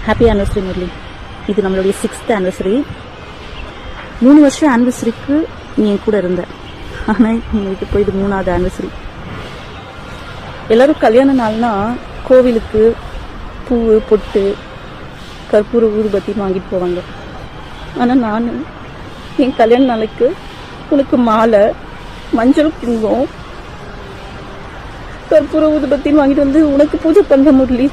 Happy anniversary Murali. இது நம்மளுடைய 6th anniversary. 3 வருஷம் ஆனிவர்சரிக்கு நீ என் கூட இருந்த. ஆனால் எங்களுக்கு போய் இது 3வது ஆனிவர்சரி. எல்லோரும் கல்யாண நாள்னா கோவிலுக்கு பூ பொட்டு கற்பூர ஊதுபத்தி வாங்கிட்டு போவாங்க. ஆனால் நான் என் கல்யாண நாளைக்கு உனக்கு மாலை, மஞ்சள் குங்குமம், கற்பூர ஊதுபத்தின்னு வாங்கிட்டு வந்து உனக்கு பூஜை பண்ண முரளி.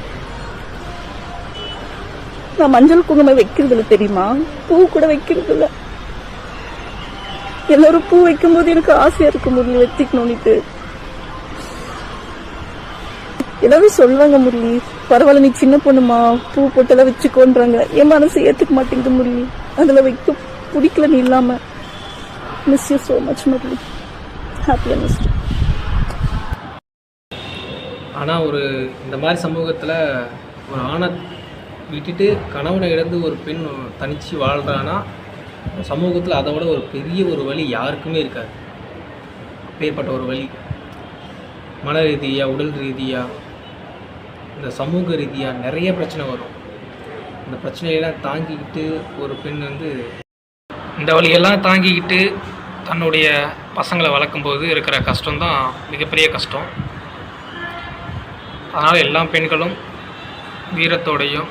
நான் மஞ்சள் குங்குமம் வைக்கிறது இல்லை தெரியுமா, பூ கூட வைக்கிறது இல்லை. எல்லாரும் பூ வைக்கும் போது எனக்கு ஆசையா இருக்கு முரளி, வச்சுக்கணும்னுட்டு. எல்லாரும் சொல்லுவாங்க முரளி, பரவாயில்ல நீ சின்ன பொண்ணுமா, பூ போட்டெல்லாம் வச்சுக்கோன்றாங்க. என் மனசு ஏத்துக்க மாட்டேங்குது முரளி, அதுல வைக்க பிடிக்கல நீ இல்லாம. Miss you so much Murali. Happy anniversary. ஆனால் இந்த மாதிரி சமூகத்தில் ஒரு ஆணை விட்டுட்டு கணவனை இழந்து ஒரு பெண் தனித்து வாழ்கிறான்னா சமூகத்தில் அதை விட ஒரு பெரிய ஒரு வழி யாருக்குமே இருக்காது. அப்பேற்பட்ட ஒரு வழி மன ரீதியாக, உடல் ரீதியாக, இந்த சமூக ரீதியாக நிறைய பிரச்சனை வரும். இந்த பிரச்சனையெல்லாம் தாங்கிக்கிட்டு ஒரு பெண் இந்த வழியெல்லாம் தாங்கிக்கிட்டு தன்னுடைய பசங்களை வளர்க்கும்போது இருக்கிற கஷ்டம்தான் மிகப்பெரிய கஷ்டம். அதனால் எல்லா பெண்களும் வீரத்தோடையும்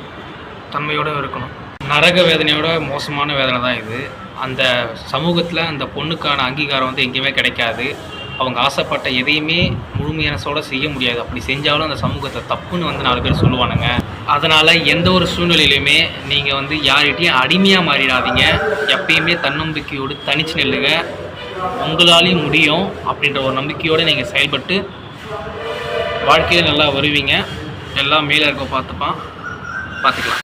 தன்மையோடு இருக்கணும். நரக வேதனையோட மோசமான வேதனை தான் இது. அந்த சமூகத்தில் அந்த பொண்ணுக்கான அங்கீகாரம் எங்கேயுமே கிடைக்காது. அவங்க ஆசைப்பட்ட எதையுமே முழுமையானசோட செய்ய முடியாது. அப்படி செஞ்சாலும் அந்த சமூகத்தை தப்புன்னு 4 பேர் சொல்லுவானுங்க. அதனால் எந்த ஒரு சூழ்நிலையிலுமே நீங்கள் யார்கிட்டையும் அடிமையாக மாறிடாதீங்க. எப்பயுமே தன்னம்பிக்கையோடு தனிச்சு நில்லுங்க. உங்களாலேயும் முடியும் அப்படின்ற ஒரு நம்பிக்கையோடு நீங்கள் செயல்பட்டு வாழ்க்கையில் நல்லா வருவீங்க. எல்லாம் மேலே இருக்க பார்த்துக்கலாம்.